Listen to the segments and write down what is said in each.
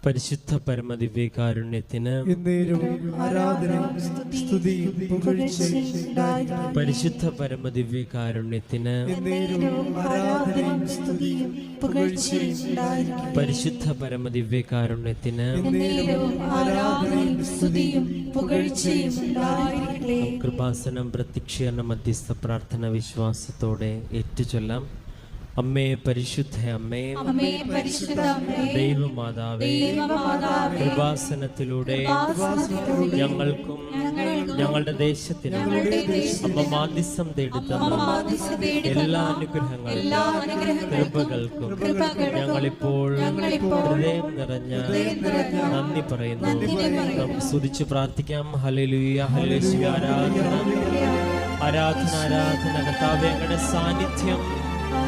പരിശുദ്ധ പരമദിവ്യകാരുണ്യത്തിന് ആരാധനയും സ്തുതിയും പുകഴ്ചയും ഉണ്ടായിരിക്കട്ടെ. പരിശുദ്ധ പരമദിവ്യകാരുണ്യത്തിന് ആരാധനയും സ്തുതിയും പുകഴ്ചയും ഉണ്ടായിരിക്കട്ടെ. പരിശുദ്ധ പരമദിവ്യകാരുണ്യത്തിന് ആരാധനയും സ്തുതിയും പുകഴ്ചയും ഉണ്ടായിരിക്കട്ടെ. കൃപാസനം പ്രത്യക്ഷീകരണ മധ്യസ്ഥ പ്രാർത്ഥന വിശ്വാസത്തോടെ ഏറ്റുചൊല്ലാം. അമ്മേ പരിശുദ്ധ അമ്മേ, ദൈവമാതാവേ, കൃപാസനത്തിലൂടെ ഞങ്ങൾക്കും ഞങ്ങളുടെ ദേശത്തിനും അമ്മ മാധ്യസ്ഥം തേടുന്ന എല്ലാ അനുഗ്രഹങ്ങൾക്കും കൃപകൾക്കും ഞങ്ങളിപ്പോൾ ഹൃദയം നിറഞ്ഞ നന്ദി പറയുന്നു. നമുക്ക് സ്തുതിച്ച് പ്രാർത്ഥിക്കാം. Hallelujah, hallelujah. ആരാധന ആരാധന ആരാധന. കർത്താവേ, അങ്ങയുടെ സാന്നിധ്യം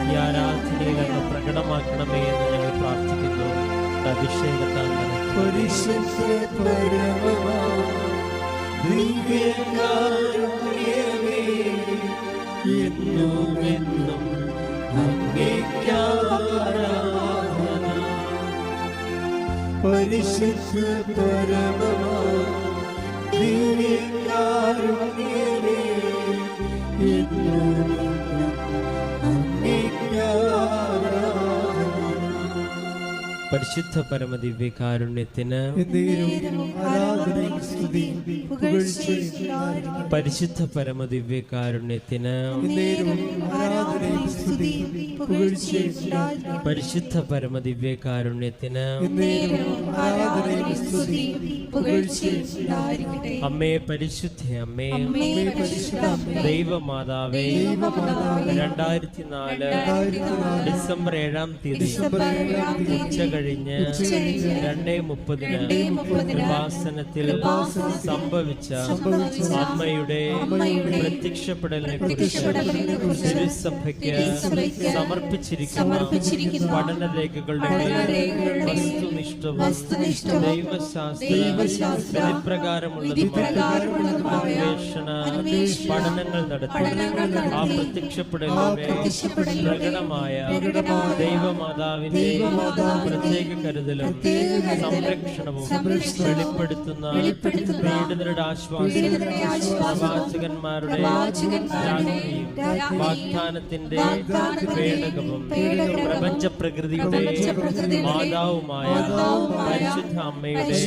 ഈ ആരാധനയിൽ അങ്ങ് പ്രകടമാക്കണമേ എന്ന് ഞങ്ങൾ പ്രാർത്ഥിക്കുന്നു. അഭിഷേകത്താൽ എന്നും പരിശുദ്ധ പരമമാ ദിവ്യകാരുണ്യമേ എന്നും പരിശുദ്ധ പരമദിവ്യകാരുണ്യത്തിന് പരിശുദ്ധ പരമദിവ്യകാരുണ്യത്തിന് പരിശുദ്ധ പരമദിവ്യകാരുണ്യത്തിന് അമ്മേ പരിശുദ്ധ അമ്മേ, ദൈവമാതാവേ, 2004 ഡിസംബർ 7-ാം തീയതി ഉച്ച കഴിഞ്ഞ് 2:30 കൃപാസനത്തിൽ സംഭവിച്ച അമ്മയുടെ പ്രത്യക്ഷപ്പെടലിനെ കുറിച്ച് തിരുസഭയ്ക്ക് സമർപ്പിച്ചിരിക്കുന്ന പഠനരേഖകളുടെ വസ്തുനിഷ്ഠവും ദൈവശാസ്ത്ര പ്രകാരമുള്ളതുമായ അന്വേഷണ പഠനങ്ങൾ നടത്തി ആ പ്രത്യക്ഷപ്പെടലിന്റെ പ്രകടമായ ദൈവമാതാവിന്റെ പ്രത്യേക കരുതലും സംരക്ഷണവും വെളിപ്പെടുത്തുന്ന പീഡിതരുടെ ആശ്വാസവും പ്രവാചകന്മാരുടെ രാജ്ഞിയും വാഗ്ദാനത്തിന്റെ പേടകവും പ്രപഞ്ച പ്രകൃതിയുടെ മാതാവുമായ പരിശുദ്ധ അമ്മയുടെ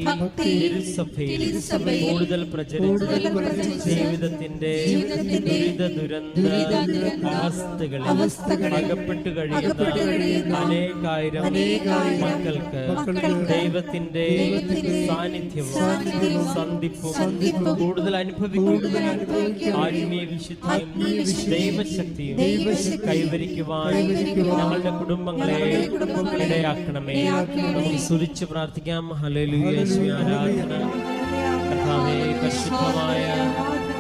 ഭക്തി തിരുസഭയിൽ കൂടുതൽ പ്രചരിച്ച് ജീവിതത്തിന്റെ ദുരന്ത അവസ്ഥകളിൽ അകപ്പെട്ടു കഴിയുന്ന അനേകായിരം മക്കൾക്ക് ദൈവത്തിന്റെ സാന്നിധ്യവും സന്ധിപ്പും കൂടുതൽ അനുഭവിക്കുന്ന ആത്മീയ വിശുദ്ധിയും ദൈവശക്തിയും കൈവരിക്കുവാൻ ഞങ്ങളുടെ കുടുംബങ്ങളെ ഇടയാക്കണമേ. നമുക്ക് സ്തുതിച്ച് പ്രാർത്ഥിക്കാം. ഹല്ലേലൂയ. ആരാധന കർത്താവേ, പരിശുദ്ധമായ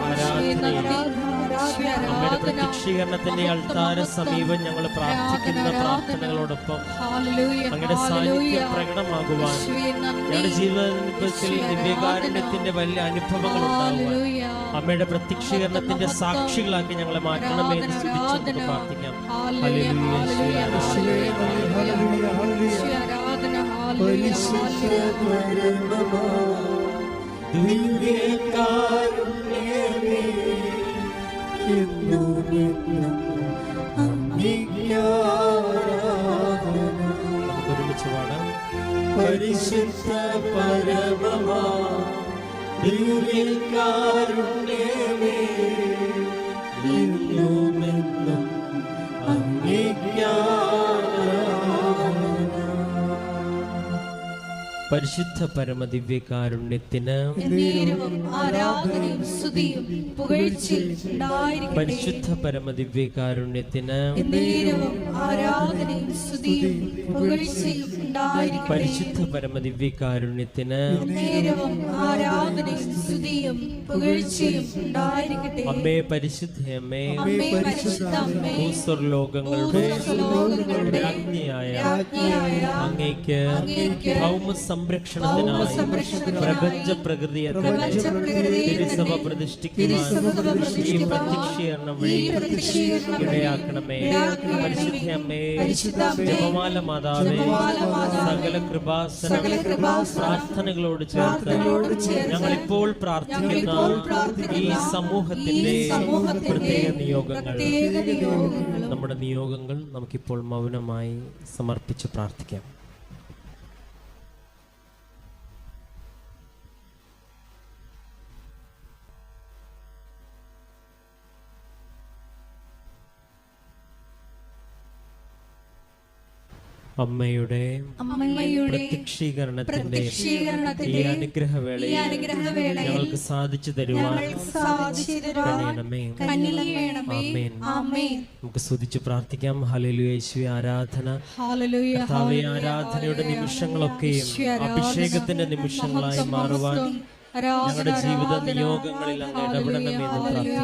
ആരാധനയിൽ അമ്മയുടെ പ്രത്യക്ഷീകരണത്തിന്റെ അൾത്താര സമീപം ഞങ്ങൾ പ്രാർത്ഥിക്കുന്ന പ്രാർത്ഥനകളോടൊപ്പം അങ്ങയുടെ സാന്നിധ്യം പ്രകടമാകുവാൻ ഞങ്ങളുടെ ജീവിതത്തിൽ ദിവ്യകാരുണ്യത്തിന്റെ വലിയ അനുഭവങ്ങൾ ഉണ്ടാകുവാൻ അമ്മയുടെ പ്രത്യക്ഷീകരണത്തിന്റെ സാക്ഷികളാക്കി ഞങ്ങളെ മാറ്റണമേ എന്ന് സ്തുതിച്ചുകൊണ്ട് പ്രാർത്ഥിക്കാം. ഹല്ലേലൂയ. ഒരുമിച്ച് പാടാം. പരിശുദ്ധ പരമമാ ദിവ്യകാരുണ്യമേ എന്നുമെന്നും പരിശുദ്ധ പരമദിവ്യകാരുണ്യത്തിന് പരിശുദ്ധ പരമദിവ്യകാരുണ്യത്തിന് പരിശുദ്ധ പരമദിവ്യകാരുണ്യത്തിന് അമ്മേ പരിശുദ്ധ അമ്മേ, ഭൂസ്വർലോകങ്ങളുടെ രാജ്ഞിയായ അങ്ങേക്ക് ഭൗമ സംരക്ഷണത്തിനായി പ്രപഞ്ച പ്രകൃതിയെ തിരുസഭ പ്രതിഷ്ഠിക്കുവാൻ ഈ പ്രത്യക്ഷീകരണം വഴി ഇടയാക്കണമേ. പരിശുദ്ധ അമ്മേ, ജപമാല മാതാവേ, സകല സകല കൃപാസന പ്രാർത്ഥനകളോട് ചേർത്ത് ഞങ്ങളിപ്പോൾ പ്രാർത്ഥിക്കുന്ന ഈ സമൂഹത്തിന്റെ പ്രത്യേക നിയോഗങ്ങൾ, നമ്മുടെ നിയോഗങ്ങൾ നമുക്കിപ്പോൾ മൗനമായി സമർപ്പിച്ച് പ്രാർത്ഥിക്കാം. അമ്മയുടെ പ്രത്യക്ഷീകരണത്തിന്റെ ഈ അനുഗ്രഹവേളയിൽ ഞങ്ങൾക്ക് സാധിച്ചു തരുവാൻ നമുക്ക് സ്തുതിച്ച് പ്രാർത്ഥിക്കാം. ഹല്ലേലൂയ. യേശുവേ ആരാധന. കർത്താവേ, ആരാധനയുടെ നിമിഷങ്ങളൊക്കെയും അഭിഷേകത്തിന്റെ നിമിഷങ്ങളായി മാറുവാൻ ഞങ്ങളുടെ ജീവിത നിയോഗങ്ങളിൽ അങ്ങ് ഇടപെടണമെന്ന് പ്രാർത്ഥിക്കുന്നു.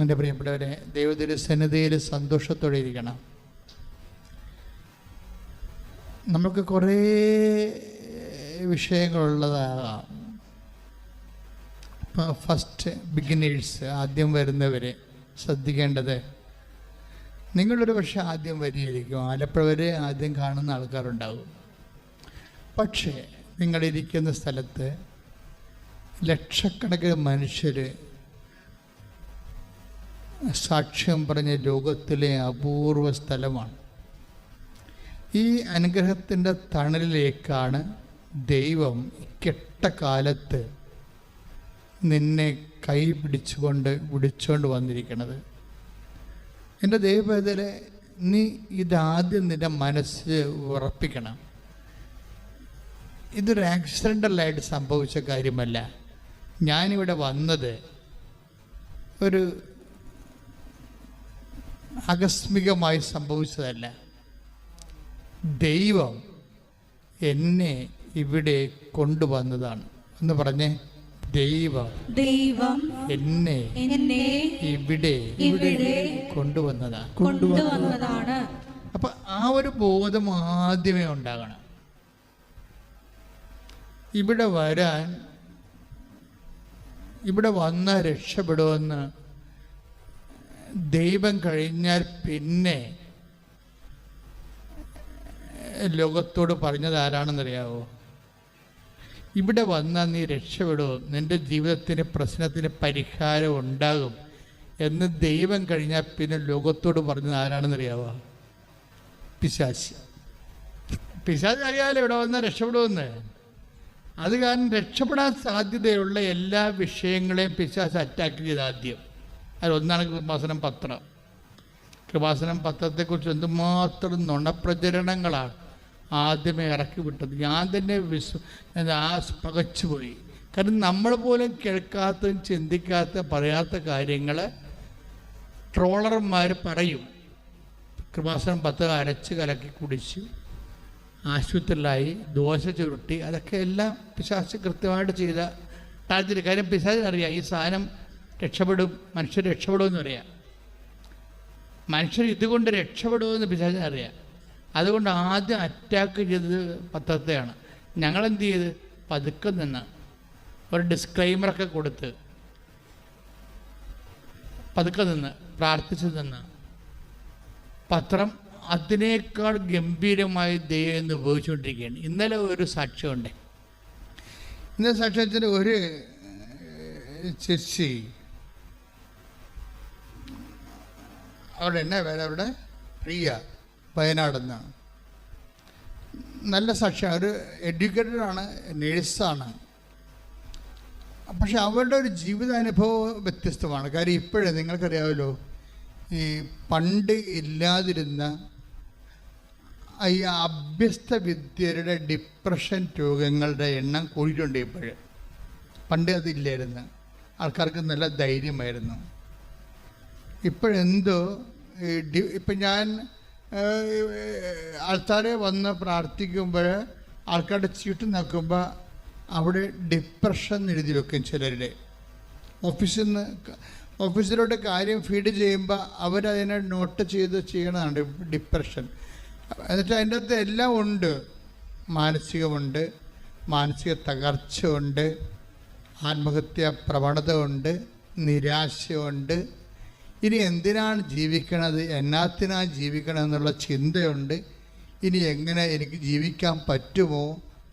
എൻ്റെ പ്രിയപ്പെട്ടവരെ, ദൈവത്തിൻ്റെ സന്നിധിയിൽ സന്തോഷത്തോടെ ഇരിക്കണം. നമുക്ക് കുറേ വിഷയങ്ങളുള്ളതാകാം. ഫസ്റ്റ് ബിഗിനേഴ്സ്, ആദ്യം വരുന്നവർ ശ്രദ്ധിക്കേണ്ടത്, നിങ്ങളൊരു പക്ഷേ ആദ്യം വരികയായിരിക്കും, ആലപ്പുഴ വരെ ആദ്യം കാണുന്ന ആൾക്കാരുണ്ടാകും. പക്ഷേ നിങ്ങളിരിക്കുന്ന സ്ഥലത്ത് ലക്ഷക്കണക്കിന് മനുഷ്യർ സാക്ഷ്യം പറഞ്ഞ ലോകത്തിലെ അപൂർവ സ്ഥലമാണ്. ഈ അനുഗ്രഹത്തിൻ്റെ തണലിലേക്കാണ് ദൈവം കെട്ട കാലത്ത് നിന്നെ കൈ പിടിച്ചുകൊണ്ട് വന്നിരിക്കുന്നത്. എൻ്റെ ദൈവത്തിലെ നീ ഇതാദ്യം നിൻ്റെ മനസ്സ് ഉറപ്പിക്കണം. ഇതൊരു ആക്സിഡൻ്റലായിട്ട് സംഭവിച്ച കാര്യമല്ല. ഞാനിവിടെ വന്നത് ഒരു ആകസ്മികമായി സംഭവിച്ചതല്ല. ദൈവം എന്നെ ഇവിടെ കൊണ്ടുവന്നതാണ്. എന്ന് പറഞ്ഞേ, ദൈവം എന്നെ ഇവിടെ കൊണ്ടുവന്നതാണ്. അപ്പൊ ആ ഒരു ബോധം ആദ്യമേ ഉണ്ടാകണം. ഇവിടെ വരാൻ, ഇവിടെ വന്നാൽ രക്ഷപ്പെടുമെന്ന് ദൈവം കഴിഞ്ഞാൽ പിന്നെ ലോകത്തോട് പറഞ്ഞത് ആരാണെന്നറിയാവോ? ഇവിടെ വന്നാൽ നീ രക്ഷപ്പെടും, നിൻ്റെ ജീവിതത്തിന് പ്രശ്നത്തിന് പരിഹാരം ഉണ്ടാകും എന്ന് ദൈവം കഴിഞ്ഞാൽ പിന്നെ ലോകത്തോട് പറഞ്ഞത് ആരാണെന്നറിയാവോ? പിശാച്. പിശാച് അറിയാമല്ലോ ഇവിടെ വന്നാൽ രക്ഷപ്പെടുമെന്ന്. അത് കാരണം രക്ഷപ്പെടാൻ സാധ്യതയുള്ള എല്ലാ വിഷയങ്ങളെയും പിശാച് അറ്റാക്ക് ചെയ്ത് ആദ്യം. അതിലൊന്നാണ് കൃപാസനം പത്രം. കൃപാസനം പത്രത്തെക്കുറിച്ച് എന്തുമാത്രം നുണപ്രചരണങ്ങളാണ് ആദ്യമേ ഇറക്കി വിട്ടത്. ഞാൻ തന്നെ പകച്ചുപോയി. കാരണം നമ്മൾ പോലും കേൾക്കാത്തതും ചിന്തിക്കാത്ത പറയാത്ത കാര്യങ്ങൾ ട്രോളർമാർ പറയും. കൃപാസനം പത്രം അരച്ച് കലക്കി കുടിച്ചു, ആശുപത്രിയിലായി, ദോശ ചുരുട്ടി, അതൊക്കെ എല്ലാം പിശാച് കൃത്യമായിട്ട് ചെയ്ത താല്പര്യം. കാര്യം പിശാചിനറിയാം ഈ സാധനം രക്ഷപ്പെടും, മനുഷ്യർ രക്ഷപ്പെടുമെന്ന് അറിയാം. മനുഷ്യർ ഇതുകൊണ്ട് രക്ഷപ്പെടുമെന്ന് പിശാചിനറിയാം. അതുകൊണ്ട് ആദ്യം അറ്റാക്ക് ചെയ്തത് പത്രത്തെയാണ്. ഞങ്ങളെന്ത് ചെയ്ത് പതുക്കെ നിന്ന് ഒരു ഡിസ്ക്ലൈമറൊക്കെ കൊടുത്ത് പതുക്കെ നിന്ന് പ്രാർത്ഥിച്ചു നിന്ന് പത്രം അതിനേക്കാൾ ഗംഭീരമായി ദൈവം എന്ന് ഉപയോഗിച്ചുകൊണ്ടിരിക്കുകയാണ്. ഇന്നലെ ഒരു സാക്ഷ്യമുണ്ട്. ഇന്നലെ സാക്ഷ്യത്തിന് ഒരു ചേച്ചി, അവിടെ എന്നാ പേര്, അവിടെ പ്രിയ, വയനാടെന്നാണ്. നല്ല സാക്ഷിയാണ്. ഒരു എഡ്യൂക്കേറ്റഡാണ്, നേഴ്സാണ്. പക്ഷെ അവരുടെ ഒരു ജീവിതാനുഭവം വ്യത്യസ്തമാണ്. കാര്യം ഇപ്പോഴേ നിങ്ങൾക്കറിയാമല്ലോ, ഈ പണ്ട് ഇല്ലാതിരുന്ന ഈ അഭ്യസ്ത വിദ്യരുടെ ഡിപ്രഷൻ രോഗങ്ങളുടെ എണ്ണം കൂടിയിട്ടുണ്ട് ഇപ്പോഴ്. പണ്ട് അതില്ലായിരുന്നു. ആൾക്കാർക്ക് നല്ല ധൈര്യമായിരുന്നു. ഇപ്പോഴെന്തോ ഇപ്പം ഞാൻ ആൾക്കാരെ വന്ന് പ്രാർത്ഥിക്കുമ്പോൾ ആൾക്കാരുടെ ചീട്ട് നോക്കുമ്പോൾ അവിടെ ഡിപ്രഷൻ എഴുതി വെക്കും. ചിലരുടെ ഓഫീസിലോട്ട് കാര്യം ഫീഡ് ചെയ്യുമ്പോൾ അവരതിനെ നോട്ട് ചെയ്ത് ചെയ്യണതാണ് ഡിപ്രഷൻ. എന്നിട്ട് അതിൻ്റെ അകത്ത് എല്ലാം ഉണ്ട്. മാനസികമുണ്ട്, മാനസിക തകർച്ച ഉണ്ട്, ആത്മഹത്യ പ്രവണത ഉണ്ട്, നിരാശയുണ്ട്. ഇനി എന്തിനാണ് ജീവിക്കണത്, എന്നാത്തിനാണ് ജീവിക്കണം എന്നുള്ള ചിന്തയുണ്ട്. ഇനി എങ്ങനെ എനിക്ക് ജീവിക്കാൻ പറ്റുമോ,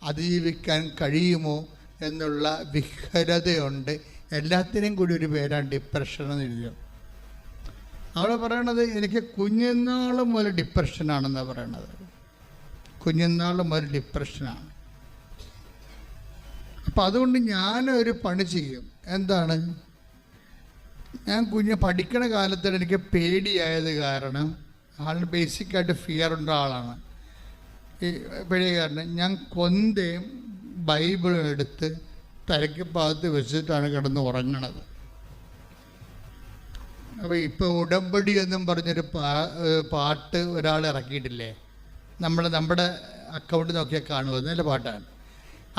അതിജീവിക്കാൻ കഴിയുമോ എന്നുള്ള വിഹ്വലതയുണ്ട്. എല്ലാത്തിനും കൂടി ഒരു പേരാണ് ഡിപ്രഷൻ എന്ന് എഴുതിയത്. അവിടെ പറയണത് എനിക്ക് കുഞ്ഞുനാൾ മുതൽ ഡിപ്രഷനാണെന്നാണ് പറയണത്. കുഞ്ഞുനാൾ മുതൽ ഡിപ്രഷനാണ്. അപ്പം അതുകൊണ്ട് ഞാനൊരു പണി ചെയ്യും. എന്താണ്, ഞാൻ പഠിക്കണ കാലത്ത് എനിക്ക് പേടിയായത് കാരണം, ആളിന് ബേസിക്കായിട്ട് ഫിയർ ഉള്ള ആളാണ്. ഈ പേടിയ കാരണം ഞാൻ കൊന്തയും ബൈബിളും എടുത്ത് തലയ്ക്ക് ഭാഗത്ത് വെച്ചിട്ടാണ് കിടന്ന് ഉറങ്ങണത്. അപ്പോൾ ഇപ്പോൾ ഉടമ്പടി എന്നും പറഞ്ഞൊരു പാട്ട് ഒരാൾ ഇറക്കിയിട്ടില്ലേ, നമ്മുടെ അക്കൗണ്ട് നോക്കിയാൽ കാണുമോ, നല്ല പാട്ടാണ്.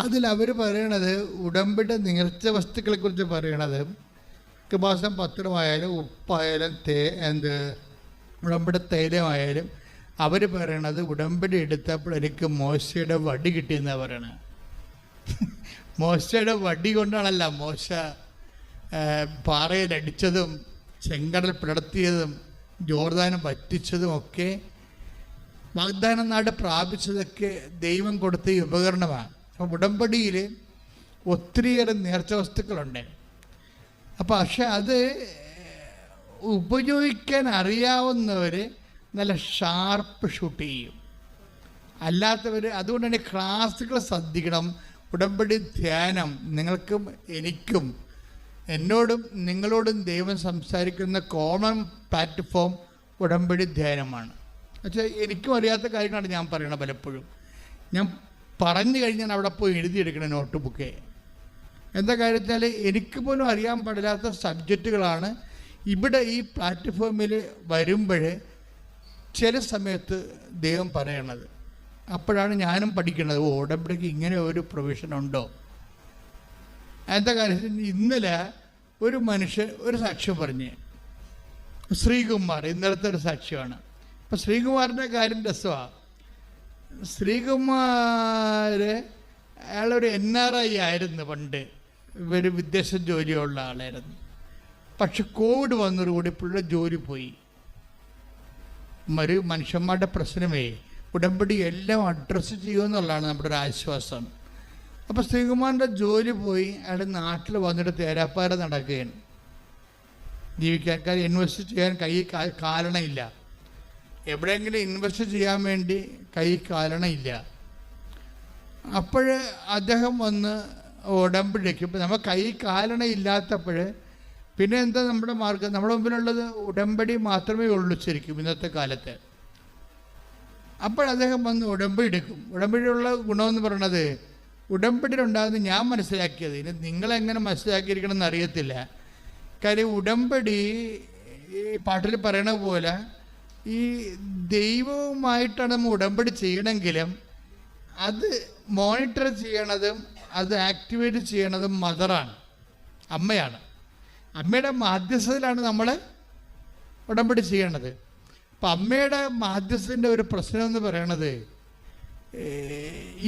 അതിൽ അവർ പറയണത് ഉടമ്പടി നേർച്ച വസ്തുക്കളെക്കുറിച്ച് പറയണത് മാസം പത്രമായാലും ഉപ്പായാലും ഉടമ്പടി തൈലമായാലും അവർ പറയണത് ഉടമ്പടി എടുത്തപ്പോൾ എനിക്ക് മോശയുടെ വടി കിട്ടിയെന്നാണ് പറയണത്. മോശയുടെ വടി കൊണ്ടാണല്ല മോശ പാറയിലടിച്ചതും ചെങ്കടൽ പിളർത്തിയതും ജോർദാനം വറ്റിച്ചതും ഒക്കെ വാഗ്ദാന നാട് പ്രാപിച്ചതൊക്കെ ദൈവം കൊടുത്ത ഈ ഉപകരണമാണ്. അപ്പം ഉടമ്പടിയിൽ ഒത്തിരിയേറെ നേർച്ച വസ്തുക്കളുണ്ട്. അപ്പം പക്ഷെ അത് ഉപയോഗിക്കാൻ അറിയാവുന്നവർ നല്ല ഷാർപ്പ് ഷൂട്ട് ചെയ്യും, അല്ലാത്തവർ. അതുകൊണ്ടാണ് ക്ലാസ്സുകൾ ശ്രദ്ധിക്കണം. ഉടമ്പടി ധ്യാനം നിങ്ങൾക്കും എനിക്കും, എന്നോടും നിങ്ങളോടും ദൈവം സംസാരിക്കുന്ന കോമൺ പ്ലാറ്റ്ഫോം ഉടമ്പടി ധ്യാനമാണ്. പക്ഷേ എനിക്കും അറിയാത്ത കാര്യങ്ങളാണ് ഞാൻ പറയണത്. പലപ്പോഴും ഞാൻ പറഞ്ഞു കഴിഞ്ഞാൽ അവിടെ പോയി എഴുതിയെടുക്കണം നോട്ട് ബുക്കേ. എന്താ കാര്യത്താൽ എനിക്ക് പോലും അറിയാൻ പാടില്ലാത്ത സബ്ജക്റ്റുകളാണ് ഇവിടെ ഈ പ്ലാറ്റ്ഫോമിൽ വരുമ്പോൾ ചില സമയത്ത് ദൈവം പറയണത്. അപ്പോഴാണ് ഞാനും പഠിക്കുന്നത്, ഉടമ്പടിക്ക് ഇങ്ങനെ ഒരു പ്രൊവിഷൻ ഉണ്ടോ. എന്താ കാര്യത്തിൽ ഇന്നലെ ഒരു മനുഷ്യൻ ഒരു സാക്ഷ്യം പറഞ്ഞ്, ശ്രീകുമാർ, ഇന്നലത്തെ ഒരു സാക്ഷ്യമാണ്. അപ്പം ശ്രീകുമാറിൻ്റെ കാര്യം രസമാണ്. ശ്രീകുമാർ അയാളൊരു NRI ആയിരുന്നു പണ്ട്, ഒരു വിദേശ ജോലിയുള്ള ആളായിരുന്നു. പക്ഷെ കോവിഡ് വന്നതോടുകൂടി പുള്ളിയുടെ ജോലി പോയി. മനുഷ്യന്മാരുടെ പ്രശ്നമേ ഉടമ്പടി എല്ലാം അഡ്രസ്സ് ചെയ്യുമെന്നുള്ളതാണ് നമ്മുടെ ഒരു ആശ്വാസം. അപ്പോൾ ശ്രീകുമാറിൻ്റെ ജോലി പോയി. അയാൾ നാട്ടിൽ വന്നിട്ട് തേരാപ്പാര നടക്കുകയാണ് ജീവിക്കാൻ. കാര്യം ഇൻവെസ്റ്റ് ചെയ്യാൻ കൈ കാരണമില്ല. എവിടെയെങ്കിലും ഇൻവെസ്റ്റ് ചെയ്യാൻ വേണ്ടി കൈ കാരണമില്ല. അപ്പോൾ അദ്ദേഹം വന്ന് ഉടമ്പടിക്ക്, ഇപ്പം നമ്മൾ കൈ കാരണമില്ലാത്തപ്പോൾ പിന്നെ എന്താ നമ്മുടെ മാർഗം? നമ്മുടെ മുമ്പിലുള്ളത് ഉടമ്പടി മാത്രമേ ഉള്ളൂ ശരിക്കും ഇന്നത്തെ കാലത്ത്. അപ്പോൾ അദ്ദേഹം വന്ന് ഉടമ്പടി എടുക്കും. ഉടമ്പടിയുള്ള ഗുണമെന്ന് പറയണത്, ഉടമ്പടിയിലുണ്ടാകുന്ന ഞാൻ മനസ്സിലാക്കിയത്, ഇനി നിങ്ങളെങ്ങനെ മനസ്സിലാക്കിയിരിക്കണം എന്നറിയത്തില്ല. കാര്യം ഉടമ്പടി ഈ പാട്ടിൽ പറയണ പോലെ ഈ ദൈവവുമായിട്ടാണ് നമ്മൾ ഉടമ്പടി ചെയ്യണമെങ്കിലും അത് മോണിറ്റർ ചെയ്യണതും അത് ആക്ടിവേറ്റ് ചെയ്യണതും മദറാണ്, അമ്മയാണ്. അമ്മയുടെ മാധ്യസ്ഥതയിലാണ് നമ്മൾ ഉടമ്പടി ചെയ്യണത്. അപ്പം അമ്മയുടെ മാധ്യസ്ഥൻ്റെ ഒരു പ്രശ്നം എന്ന് പറയണത്,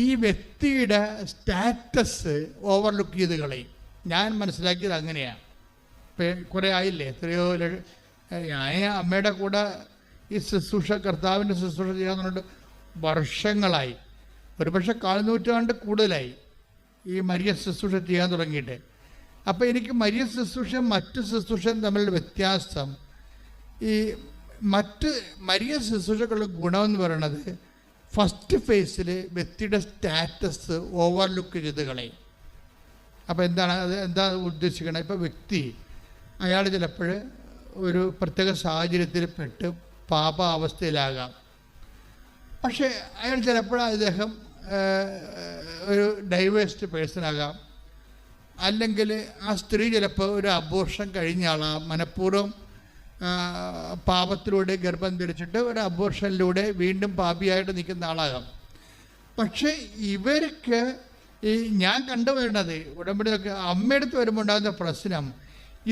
ഈ വ്യക്തിയുടെ സ്റ്റാറ്റസ് ഓവർലുക്ക് ചെയ്ത് കളയും. ഞാൻ മനസ്സിലാക്കിയത് അങ്ങനെയാണ്. ഇപ്പം കുറേ ആയില്ലേ, എത്രയോ ഞാൻ അമ്മയുടെ കൂടെ ഈ ശുശ്രൂഷ, കർത്താവിൻ്റെ ശുശ്രൂഷ ചെയ്യാൻ പറഞ്ഞിട്ട് വർഷങ്ങളായി, ഒരുപക്ഷെ 4 നൂറ്റാണ്ട് കൂടുതലായി ഈ മരിയ ശുശ്രൂഷ ചെയ്യാൻ തുടങ്ങിയിട്ട്. അപ്പോൾ എനിക്ക് മരിയ ശുശ്രൂഷയും മറ്റ് ശുശ്രൂഷയും തമ്മിലുള്ള വ്യത്യാസം, ഈ മറ്റ് മരിയ ശുശ്രൂഷകളുടെ ഗുണമെന്ന് പറയണത് ഫസ്റ്റ് ഫേസിൽ വ്യക്തിയുടെ സ്റ്റാറ്റസ് ഓവർലുക്ക് ചെയ്ത് കളയും. അപ്പോൾ എന്താണ് അത്, എന്താ ഉദ്ദേശിക്കണത്? ഇപ്പോൾ വ്യക്തി അയാൾ ചിലപ്പോൾ ഒരു പ്രത്യേക സാഹചര്യത്തിൽ പെട്ട് പാപാവസ്ഥയിലാകാം. പക്ഷേ അയാൾ ചിലപ്പോൾ അദ്ദേഹം ഒരു ഡൈവേഴ്സ്ഡ് പേഴ്സണാകാം, അല്ലെങ്കിൽ ആ സ്ത്രീ ചിലപ്പോൾ ഒരു അബോർഷൻ കഴിഞ്ഞ ആളാം, മനഃപൂർവ്വം പാപത്തിലൂടെ ഗർഭം ധരിച്ചിട്ട് ഒരു അബോർഷനിലൂടെ വീണ്ടും പാപിയായിട്ട് നിൽക്കുന്ന ആളാകാം. പക്ഷേ ഇവർക്ക് ഈ ഞാൻ കണ്ടുവരുന്നത് ഉടമ്പടിയൊക്കെ അമ്മയെടുത്ത് വരുമ്പോൾ ഉണ്ടാകുന്ന പ്രശ്നം,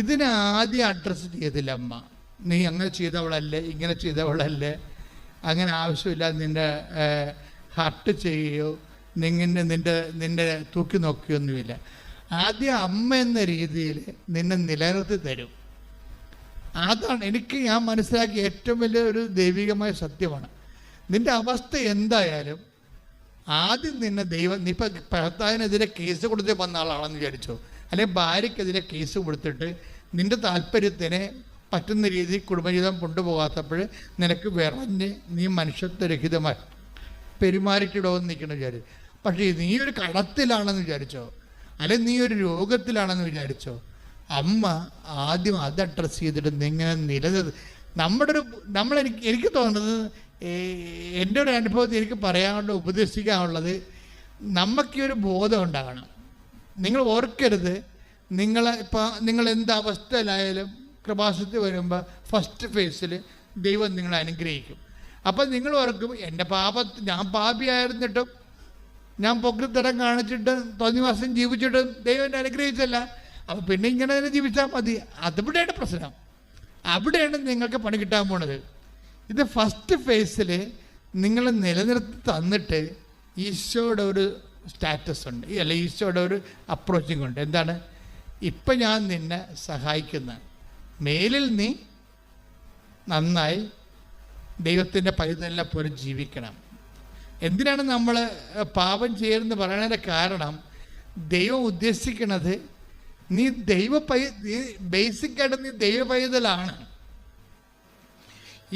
ഇതിനെ ആദ്യം അഡ്രസ്സ് ചെയ്തില്ല അമ്മ. നീ അങ്ങനെ ചെയ്തവളല്ലേ, ഇങ്ങനെ ചെയ്തവളല്ലേ, അങ്ങനെ ആവശ്യമില്ല, നിൻ്റെ ഹർട്ട് ചെയ്യുകയോ നിന്നെ തൂക്കി നോക്കുകയൊന്നുമില്ല. ആദ്യം അമ്മ എന്ന രീതിയിൽ നിന്നെ നിലനിർത്തി തരും. അതാണ് ഞാൻ മനസ്സിലാക്കിയ ഏറ്റവും വലിയ ഒരു ദൈവികമായ സത്യമാണ്. നിൻ്റെ അവസ്ഥ എന്തായാലും ആദ്യം നിന്നെ നീ ഇപ്പം ഭർത്താവിനെതിരെ കേസ് കൊടുത്ത് വന്ന ആളാണെന്ന് വിചാരിച്ചോ, അല്ലെങ്കിൽ ഭാര്യയ്ക്കെതിരെ കേസ് കൊടുത്തിട്ട് നിൻ്റെ താല്പര്യത്തിന് പറ്റുന്ന രീതിയിൽ കുടുംബജീവിതം കൊണ്ടുപോകാത്തപ്പോൾ നിനക്ക് വിറഞ്ഞ് നീ മനുഷ്യത്വരഹിതമായി പെരുമാറിക്കിടുമെന്ന് നിൽക്കണം വിചാരിച്ചു. പക്ഷേ നീ ഒരു കടത്തിലാണെന്ന് വിചാരിച്ചോ, അല്ലെങ്കിൽ നീ ഒരു രോഗത്തിലാണെന്ന് വിചാരിച്ചോ, അമ്മ ആദ്യം അത് അഡ്രസ്സ് ചെയ്തിട്ട് നിങ്ങനെ എനിക്ക് തോന്നുന്നത്, എൻ്റെ ഒരു അനുഭവത്തിൽ എനിക്ക് പറയാനുള്ള ഉപദേശിക്കാനുള്ളത്, നമുക്ക് ഒരു ബോധം ഉണ്ടാകണം. നിങ്ങൾ ഓർക്കരുത്, നിങ്ങൾ എന്ത് അവസ്ഥയിലായാലും കൃപാസനത്തിൽ വരുമ്പോൾ ഫസ്റ്റ് ഫേസിൽ ദൈവം നിങ്ങളെ അനുഗ്രഹിക്കും. അപ്പം നിങ്ങൾ ഓർക്കും, ഞാൻ പാപിയായിരുന്നിട്ടും ഞാൻ പൊക്കിത്തരം കാണിച്ചിട്ട് തോന്നിവാസം ജീവിച്ചിട്ടും ദൈവം എന്നെ അനുഗ്രഹിച്ചല്ല, അപ്പം പിന്നെ ഇങ്ങനെ തന്നെ ജീവിച്ചാൽ മതി. അതിവിടെയാണ് പ്രശ്നം. അവിടെയാണ് നിങ്ങൾക്ക് പണി കിട്ടാൻ പോണത്. ഇത് ഫസ്റ്റ് ഫേസിൽ നിങ്ങൾ നിലനിർത്തി തന്നിട്ട് ഈശോയുടെ ഒരു സ്റ്റാറ്റസ് ഉണ്ട്, അല്ല ഈശോയുടെ ഒരു അപ്രോച്ചിങ് ഉണ്ട്. എന്താണ്? ഇപ്പം ഞാൻ നിന്നെ സഹായിക്കുന്ന, മേലിൽ നീ നന്നായി ദൈവത്തിൻ്റെ പൈതലിനെ പോലെ ജീവിക്കണം. എന്തിനാണ് നമ്മൾ പാപം ചെയ്യുന്നതെന്ന് പറയുന്നതിൻ്റെ കാരണം, ദൈവം ഉദ്ദേശിക്കുന്നത് നീ ബേസിക്കായിട്ട് നീ ദൈവ പൈതലാണ്.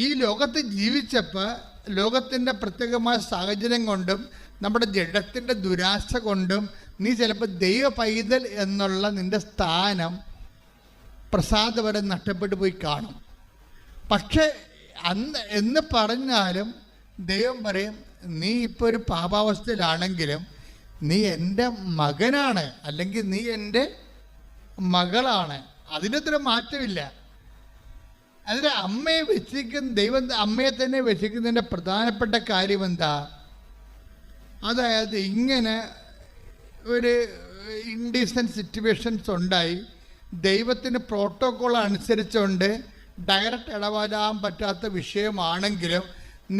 ഈ ലോകത്ത് ജീവിച്ചപ്പോൾ ലോകത്തിൻ്റെ പ്രത്യേകമായ സാഹചര്യം കൊണ്ടും നമ്മുടെ ജഡത്തിൻ്റെ ദുരാശ കൊണ്ടും നീ ചിലപ്പോൾ ദൈവ പൈതൽ എന്നുള്ള നിൻ്റെ സ്ഥാനം പ്രസാദപരം നഷ്ടപ്പെട്ടു പോയി കാണും. പക്ഷേ എന്ന് പറഞ്ഞാലും ദൈവം പറയും, നീ ഇപ്പോൾ ഒരു പാപാവസ്ഥയിലാണെങ്കിലും നീ എൻ്റെ മകനാണ്, അല്ലെങ്കിൽ നീ എൻ്റെ മകളാണ്. അതിനൊരു മാറ്റമില്ല. അതിന് അമ്മയെ വെച്ചിരിക്കുന്ന ദൈവം അമ്മയെ തന്നെ വെച്ചിരിക്കുന്നതിൻ്റെ പ്രധാനപ്പെട്ട കാര്യം എന്താ? അതായത് ഇങ്ങനെ ഒരു ഇൻഡീസൻറ്റ് സിറ്റുവേഷൻസ് ഉണ്ടായി, ദൈവത്തിന് പ്രോട്ടോക്കോൾ അനുസരിച്ചുകൊണ്ട് ഡയറക്റ്റ് ഇടപെടാൻ പറ്റാത്ത വിഷയമാണെങ്കിലും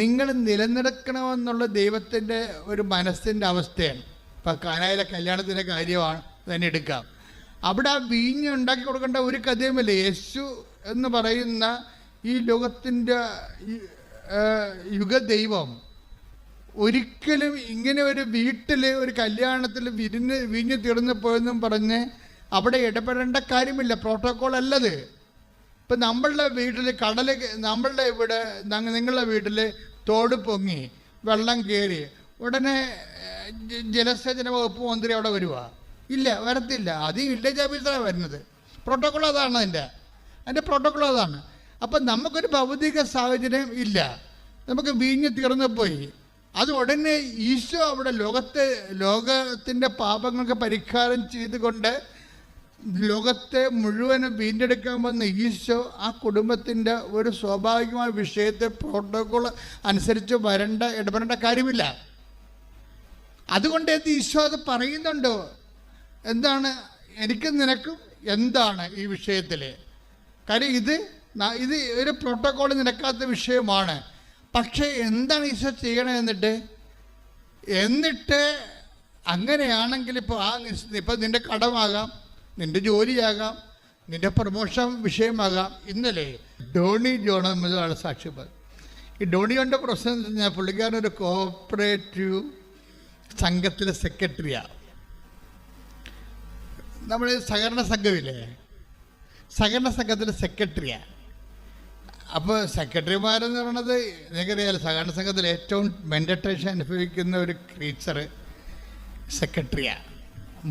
നിങ്ങൾ നിലനിൽക്കണമെന്നുള്ള ദൈവത്തിൻ്റെ ഒരു മനസ്സിൻ്റെ അവസ്ഥയാണ്. ഇപ്പം കാനായിലെ കല്യാണത്തിൻ്റെ കാര്യമാണ് തന്നെ എടുക്കാം. അവിടെ ആ വീഞ്ഞ് ഉണ്ടാക്കി കൊടുക്കേണ്ട ഒരു കഥയുമില്ല. യേശു എന്ന് പറയുന്ന ഈ ലോകത്തിൻ്റെ യുഗദൈവം ഒരിക്കലും ഇങ്ങനെ ഒരു വീട്ടിൽ ഒരു കല്യാണത്തിൽ വീഞ്ഞ് തീർന്നു പോയെന്നും പറഞ്ഞ് അവിടെ ഇടപെടേണ്ട കാര്യമില്ല. പ്രോട്ടോക്കോൾ അല്ലത്. ഇപ്പം നമ്മളുടെ വീട്ടിൽ നിങ്ങളുടെ വീട്ടിൽ തോട് പൊങ്ങി വെള്ളം കയറി ഉടനെ ജലസേചന വകുപ്പ് മന്ത്രി അവിടെ വരുക? ഇല്ല, വരത്തില്ല. അത് വില്ലേജ് ഓഫീസറാണ് വരുന്നത്. പ്രോട്ടോക്കോൾ അതാണ്. അതിൻ്റെ പ്രോട്ടോക്കോൾ അതാണ്. അപ്പം നമുക്കൊരു ഭൗതിക സാഹചര്യം ഇല്ല, നമുക്ക് വീഞ്ഞ് തീർന്നു പോയി. അത് ഉടനെ ഈശോ അവിടെ ലോകത്തിൻ്റെ പാപങ്ങൾക്ക് പരിഹാരം ചെയ്തുകൊണ്ട് ലോകത്തെ മുഴുവനും വീണ്ടെടുക്കാൻ വന്ന ഈശോ ആ കുടുംബത്തിൻ്റെ ഒരു സ്വാഭാവികമായ വിഷയത്തെ പ്രോട്ടോക്കോൾ അനുസരിച്ച് ഇടപെടേണ്ട കാര്യമില്ല. അതുകൊണ്ട് ഈശോ അത് പറയുന്നുണ്ടോ? എന്താണ് എനിക്കും നിനക്കും എന്താണ് ഈ വിഷയത്തിൽ? കാര്യം ഇത് ഒരു പ്രോട്ടോക്കോൾ നിരക്കാത്ത വിഷയമാണ്. പക്ഷേ എന്താണ് ഈശോ ചെയ്യണമെന്നിട്ട് അങ്ങനെയാണെങ്കിൽ ഇപ്പോൾ നിൻ്റെ കടമാകാം, നിൻ്റെ ജോലിയാകാം, നിൻ്റെ പ്രൊമോഷൻ വിഷയമാകാം. ഇന്നലെ ഡോണി ജോൺ എന്നതാണ് സാക്ഷ്യപ്പെടുന്നത്. ഈ ഡോണിയോൻ്റെ പ്രശ്നം എന്ന് പറഞ്ഞാൽ പുള്ളിക്കാരനൊരു കോഓപ്പറേറ്റീവ് സംഘത്തിലെ സെക്രട്ടറിയാണ്. നമ്മൾ സഹകരണ സംഘമില്ലേ, സഹകരണ സംഘത്തിലെ സെക്രട്ടറിയാണ്. അപ്പോൾ സെക്രട്ടറിമാരെന്ന് പറയുന്നത് നിങ്ങൾക്കറിയാലോ, സഹകരണ സംഘത്തിൽ ഏറ്റവും മെൻറ്റേഷൻ അനുഭവിക്കുന്ന ഒരു ക്രീച്ചർ സെക്രട്ടറിയാണ്.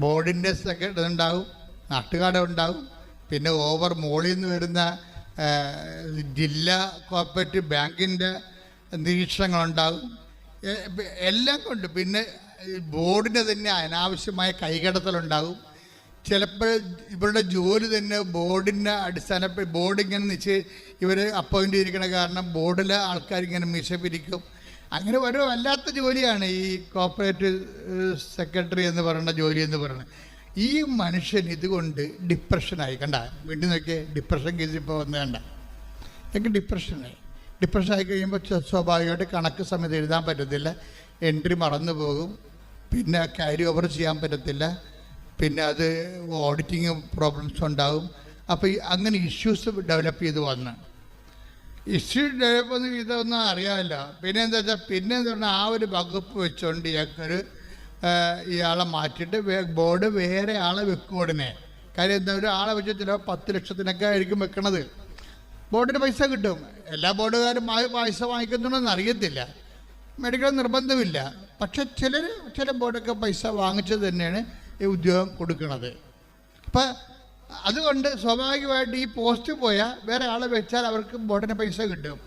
ബോർഡിൻ്റെ സെക്രട്ടറി ഉണ്ടാവും, നാട്ടുകാട് ഉണ്ടാവും, പിന്നെ മോളിൽ നിന്ന് വരുന്ന ജില്ലാ കോപ്പറേറ്റീവ് ബാങ്കിൻ്റെ നിരീക്ഷണങ്ങളുണ്ടാകും. എല്ലാം കൊണ്ട് പിന്നെ ബോർഡിന് തന്നെ അനാവശ്യമായ കൈകടത്തലുണ്ടാകും. ചിലപ്പോൾ ഇവരുടെ ജോലി തന്നെ ബോർഡിൻ്റെ അടിസ്ഥാനത്തിൽ ബോർഡ് ഇങ്ങനെ ഇവർ അപ്പോയിൻ്റ് ചെയ്തിരിക്കണ കാരണം ബോർഡിലെ ആൾക്കാരിങ്ങനെ മീശ പിരിക്കും. അങ്ങനെ ഒരു വല്ലാത്ത ജോലിയാണ് ഈ കോപ്പറേറ്റീവ് സെക്രട്ടറി എന്ന് പറയുന്ന ജോലി എന്ന് പറയുന്നത്. ഈ മനുഷ്യൻ ഇതുകൊണ്ട് ഡിപ്രഷനായി. വീട്ടിൽ നോക്കിയേ, ഡിപ്രഷൻ കേസ് ഇപ്പോൾ വന്ന് എനിക്ക് ഡിപ്രഷനായി കഴിയുമ്പോൾ സ്വാഭാവികമായിട്ട് കണക്ക് സമയത്ത് എഴുതാൻ പറ്റത്തില്ല, എൻട്രി മറന്നു പോകും, പിന്നെ ക്യാരി ഓവർ ചെയ്യാൻ പറ്റത്തില്ല, പിന്നെ അത് ഓഡിറ്റിങ് പ്രോബ്ലംസ് ഉണ്ടാകും. അപ്പോൾ അങ്ങനെ ഇഷ്യൂസ് ഡെവലപ്പ് ചെയ്ത് വന്ന് ഇഷ്യൂ ഡെവലപ്പ് ഇതൊന്നും അറിയാമല്ലോ. പിന്നെ എന്താ വെച്ചാൽ പിന്നെ എന്താ പറഞ്ഞാൽ ആ ഒരു വകുപ്പ് വെച്ചുകൊണ്ട് ഇയാളെ മാറ്റിയിട്ട് ബോർഡ് വേറെ ആളെ വെക്കും ഉടനെ. കാര്യം എന്താ, ഒരാളെ വെച്ച് ചിലപ്പോൾ 10 ലക്ഷത്തിനൊക്കെ ആയിരിക്കും വെക്കണത്. ബോർഡിന് പൈസ കിട്ടും. എല്ലാ ബോർഡുകാരും പൈസ വാങ്ങിക്കുന്നുണ്ടെന്ന് അറിയത്തില്ല, മെഡിക്കൽ നിർബന്ധമില്ല. പക്ഷെ ചില ബോർഡൊക്കെ പൈസ വാങ്ങിച്ചത് തന്നെയാണ് ഈ ഉദ്യോഗം കൊടുക്കുന്നത്. അപ്പം അതുകൊണ്ട് സ്വാഭാവികമായിട്ട് ഈ പോസ്റ്റ് പോയാൽ വേറെ ആളെ വെച്ചാൽ അവർക്ക് ബോർഡിന് പൈസ കിട്ടും.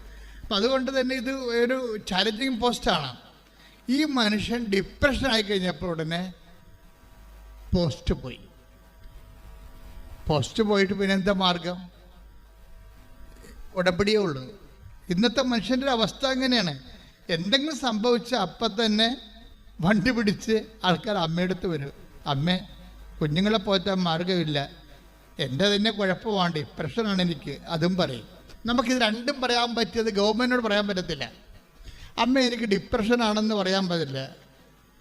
അപ്പം അതുകൊണ്ട് തന്നെ ഇത് ഒരു ചാലഞ്ചിങ് പോസ്റ്റാണ്. ഈ മനുഷ്യൻ ഡിപ്രഷൻ ആയി കഴിഞ്ഞപ്പോൾ ഉടനെ പോസ്റ്റ് പോയിട്ട് പിന്നെ എന്താ മാർഗം? ഉടമ്പടിയേ ഉള്ളൂ. ഇന്നത്തെ മനുഷ്യൻ്റെ അവസ്ഥ അങ്ങനെയാണ്. എന്തെങ്കിലും സംഭവിച്ച അപ്പം തന്നെ വണ്ടി പിടിച്ച് ആൾക്കാർ അമ്മയെടുത്ത് വരും. അമ്മേ, കുഞ്ഞുങ്ങളെ പോറ്റാൻ മാർഗമില്ല, എൻ്റെ തന്നെ കുഴപ്പമാണ്, ഡിപ്രഷനാണ് എനിക്ക്, അതും പറയും. നമുക്കിത് രണ്ടും പറയാൻ പറ്റിയത് ഗവൺമെൻറ്റിനോട് പറയാൻ പറ്റത്തില്ല. അമ്മ എനിക്ക് ഡിപ്രഷനാണെന്ന് പറയാൻ പറ്റില്ല.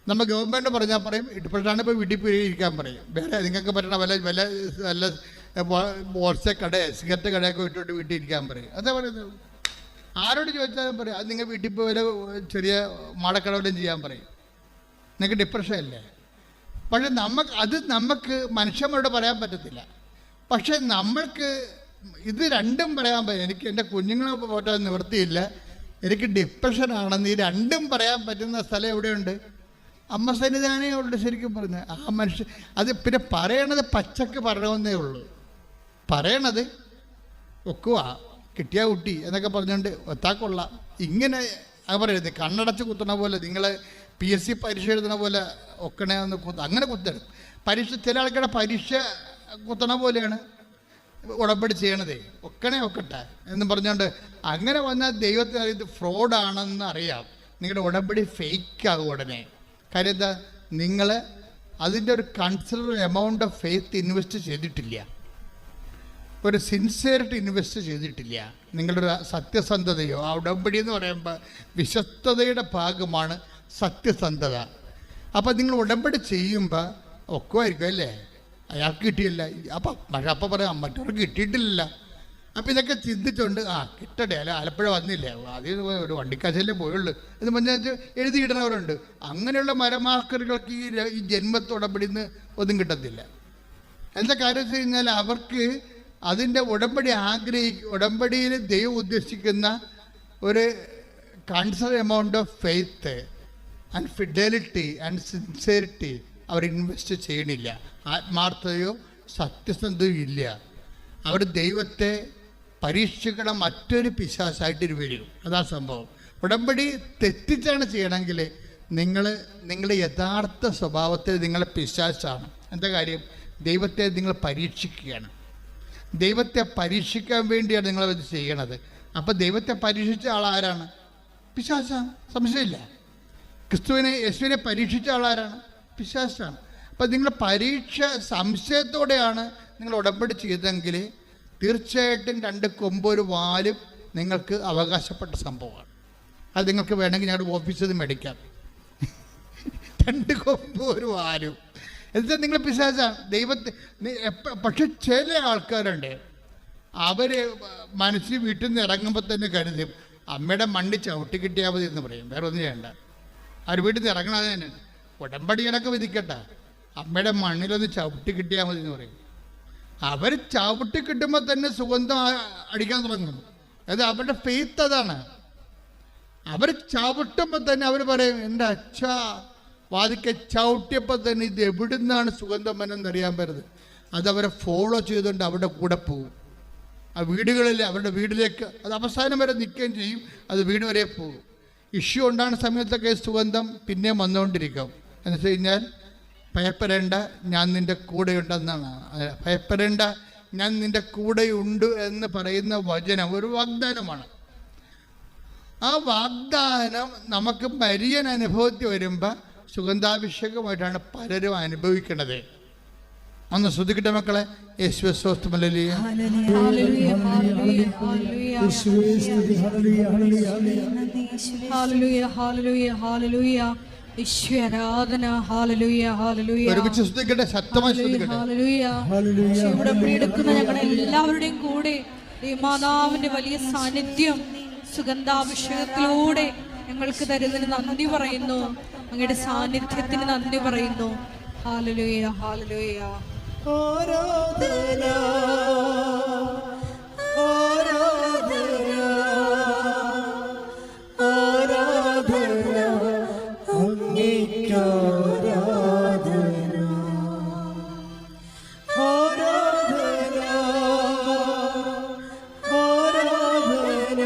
നമ്മൾ ഗവൺമെൻറ് പറഞ്ഞാൽ പറയും ഡിപ്രഷനാണ്, ഇപ്പോൾ വീട്ടിൽ പോയി ഇരിക്കാൻ പറയും. വേറെ നിങ്ങൾക്ക് പറ്റണ വല്ല ബോൾസെ കട സിഗരറ്റ് കടയൊക്കെ വിട്ടിട്ട് വീട്ടിൽ ഇരിക്കാൻ പറയും. അതേ പറയുന്നത്. ആരോട് ചോദിച്ചാലും പറയും അത് നിങ്ങൾ വീട്ടിൽ പോയി വല്ല ചെറിയ മാടക്കടവലും ചെയ്യാൻ പറയും. നിങ്ങൾക്ക് ഡിപ്രഷൻ അല്ലേ? പക്ഷെ നമുക്ക് മനുഷ്യന്മാരോട് പറയാൻ പറ്റത്തില്ല. പക്ഷെ നമ്മൾക്ക് ഇത് രണ്ടും പറയാൻ പറ്റും. എനിക്ക് എൻ്റെ കുഞ്ഞുങ്ങളെ പോറ്റാൻ നിവൃത്തിയില്ല, എനിക്ക് ഡിപ്രഷനാണെന്ന് ഈ രണ്ടും പറയാൻ പറ്റുന്ന സ്ഥലം എവിടെയുണ്ട്? അമ്മ സന്നിധാനേ ഉള്ളൂ. ശരിക്കും പറഞ്ഞാൽ ആ മനുഷ്യൻ അത് പിന്നെ പറയണത് പച്ചക്ക് പറയണമെന്നേ ഉള്ളൂ. പറയണത് ഒക്കുവാ കിട്ടിയ കുട്ടി എന്നൊക്കെ പറഞ്ഞുകൊണ്ട് ഒത്താക്കൊള്ളാം ഇങ്ങനെ പറയുന്നത്. കണ്ണടച്ച് കുത്തണ പോലെ നിങ്ങൾ PSC പരീക്ഷ എഴുതണ പോലെ ഒക്കണേ ഒന്ന് അങ്ങനെ കുത്തണം. പരീക്ഷ ചില ആൾക്കാരുടെ പരീക്ഷ കുത്തണ പോലെയാണ് ഉടമ്പടി ചെയ്യണതേ. ഒക്കട്ടെ എന്ന് പറഞ്ഞുകൊണ്ട് അങ്ങനെ വന്നാൽ ദൈവത്തിന് ഇത് ഫ്രോഡാണെന്ന് അറിയാം. നിങ്ങളുടെ ഉടമ്പടി ഫേക്കാകും ഉടനെ. കാര്യം എന്താ, നിങ്ങൾ അതിൻ്റെ ഒരു consider amount of faith invest ചെയ്തിട്ടില്ല, ഒരു സിൻസിയറിറ്റി ഇൻവെസ്റ്റ് ചെയ്തിട്ടില്ല. നിങ്ങളുടെ സത്യസന്ധതയോ, ആ ഉടമ്പടി എന്ന് പറയുമ്പോൾ വിശ്വസ്തതയുടെ ഭാഗമാണ് സത്യസന്ധത. അപ്പം നിങ്ങൾ ഉടമ്പടി ചെയ്യുമ്പോൾ ഒക്കുമായിരിക്കും അല്ലേ, അയാൾക്ക് കിട്ടിയില്ല, അപ്പം പറയാം മറ്റവർക്ക് കിട്ടിയിട്ടില്ല. അപ്പം ഇതൊക്കെ ചിന്തിച്ചുകൊണ്ട് കിട്ടട്ടെ, അല്ല ആലപ്പുഴ വന്നില്ലേ, അതിൽ ഒരു വണ്ടിക്കാശല്ലേ പോയുള്ളൂ എന്ന് പറഞ്ഞാൽ എഴുതിയിടുന്നവരുണ്ട്. അങ്ങനെയുള്ള മരമാക്കറുകൾക്ക് ഈ ജന്മത്തുടമ്പടി ഒന്നും കിട്ടത്തില്ല. എന്താ കാര്യം വെച്ച് കഴിഞ്ഞാൽ അവർക്ക് അതിൻ്റെ ഉടമ്പടിയിൽ ദൈവം ഉദ്ദേശിക്കുന്ന ഒരു കൺസർ amount of faith and fidelity and sincerity അവർ ഇൻവെസ്റ്റ് ചെയ്യണില്ല. ആത്മാർത്ഥതയോ സത്യസന്ധതയോ ഇല്ല. അവർ ദൈവത്തെ പരീക്ഷിക്കണ മറ്റൊരു പിശാചായിട്ട് വരും. അതാ സംഭവം. ഉടമ്പടി തെറ്റിച്ചാണ് ചെയ്യണമെങ്കിൽ നിങ്ങളുടെ യഥാർത്ഥ സ്വഭാവത്തിൽ നിങ്ങളെ പിശാചാണ്. എന്താ കാര്യം? ദൈവത്തെ നിങ്ങൾ പരീക്ഷിക്കുകയാണ്. ദൈവത്തെ പരീക്ഷിക്കാൻ വേണ്ടിയാണ് നിങ്ങളത് ചെയ്യണത്. അപ്പോൾ ദൈവത്തെ പരീക്ഷിച്ച ആളാരാണ്? പിശാചാണ്, സംശയമില്ല. യേശുവിനെ പരീക്ഷിച്ച ആളാരാണ്? പിശാചാണ്. അപ്പം നിങ്ങൾ പരീക്ഷ സംശയത്തോടെയാണ് നിങ്ങൾ ഉടമ്പടി ചെയ്തെങ്കിൽ തീർച്ചയായിട്ടും 2 കൊമ്പ് ഒരു വാലും നിങ്ങൾക്ക് അവകാശപ്പെട്ട സംഭവമാണ്. അത് നിങ്ങൾക്ക് വേണമെങ്കിൽ ഞങ്ങളുടെ ഓഫീസിൽ നിന്ന് മേടിക്കാം. 2 കൊമ്പ് ഒരു വാലും എന്നുവെച്ചാൽ നിങ്ങൾ പിശാചാണ്. ദൈവത്തെ പക്ഷെ ചില ആൾക്കാരുണ്ട്, അവർ മനസ്സിൽ വീട്ടിൽ നിന്ന് ഇറങ്ങുമ്പോൾ തന്നെ കരുതും അമ്മയുടെ മണ്ണി ചവിട്ടി കിട്ടിയാൽ മതി എന്ന് പറയും. വേറെ ഒന്നും ചെയ്യണ്ട, അവർ വീട്ടിൽ നിന്ന് ഇറങ്ങണത് തന്നെ ഉടമ്പടികളൊക്കെ വിധിക്കട്ടെ, അമ്മയുടെ മണ്ണിലൊന്ന് ചവിട്ടി കിട്ടിയാൽ മതി എന്ന് പറയും. അവർ ചവിട്ടി കിട്ടുമ്പോൾ തന്നെ സുഗന്ധം അടിക്കാൻ തുടങ്ങും. അത് അവരുടെ ഫെയ്ത്ത് അതാണ്. അവർ ചവിട്ടുമ്പോൾ തന്നെ അവർ പറയും എൻ്റെ അച്ഛാ വാതിക്കെ ചവിട്ടിയപ്പോൾ തന്നെ ഇത് എവിടുന്നാണ് സുഗന്ധം വന്നെന്നറിയാൻ പറ്റുന്നത്. അതവരെ ഫോളോ ചെയ്തുകൊണ്ട് അവരുടെ കൂടെ പോകും. ആ വീടുകളിൽ അവരുടെ വീട്ടിലേക്ക് അത് അവസാനം വരെ നിൽക്കുകയും ചെയ്യും. അത് വീട് വരെ പോകും. ഇഷ്യൂ ഉണ്ടാകുന്ന സമയത്തൊക്കെ സുഗന്ധം പിന്നെയും വന്നുകൊണ്ടിരിക്കും. എന്ന് വെച്ച് കഴിഞ്ഞാൽ ഭയപ്പെടേണ്ട, ഞാൻ നിൻ്റെ കൂടെയുണ്ടെന്നാണ്. ഭയപ്പെടേണ്ട, ഞാൻ നിൻ്റെ കൂടെയുണ്ട് എന്ന് പറയുന്ന വചനം ഒരു വാഗ്ദാനമാണ്. ആ വാഗ്ദാനം നമുക്ക് മരിയൻ അനുഭവത്തിൽ വരുമ്പോൾ സുഗന്ധാഭിഷേകമായിട്ടാണ് പലരും അനുഭവിക്കുന്നത്. ഒന്ന് ശ്രദ്ധിക്കട്ടെ മക്കളെ. യേശുവേ സ്തോത്രം. ഹല്ലേലൂയ. Hallelujah hallelujah hallelujah. ഈശ്വര ആരാധന. Hallelujah hallelujah. ഒരുമിച്ച് സ്തുതിക്കട്ടെ, ശക്തമായി സ്തുതിക്കട്ടെ. ഹല്ലേലൂയ. ഉടമ്പടി എടുക്കുന്ന ഞങ്ങളുടെ എല്ലാവരുടെയും കൂടെ ദൈവമാതാവിന്റെ വലിയ സാന്നിധ്യം സുഗന്ധാഭിഷേകത്തിലൂടെ ഞങ്ങൾക്ക് തരുന്നതിന് നന്ദി പറയുന്നു. അങ്ങയുടെ സാന്നിധ്യത്തിന് നന്ദി പറയുന്നു. Hallelujah hallelujah. ആരാധന ആരാധന ആരാധന അങ്ങേക്ക് ആരാധന ആരാധന ആരാധന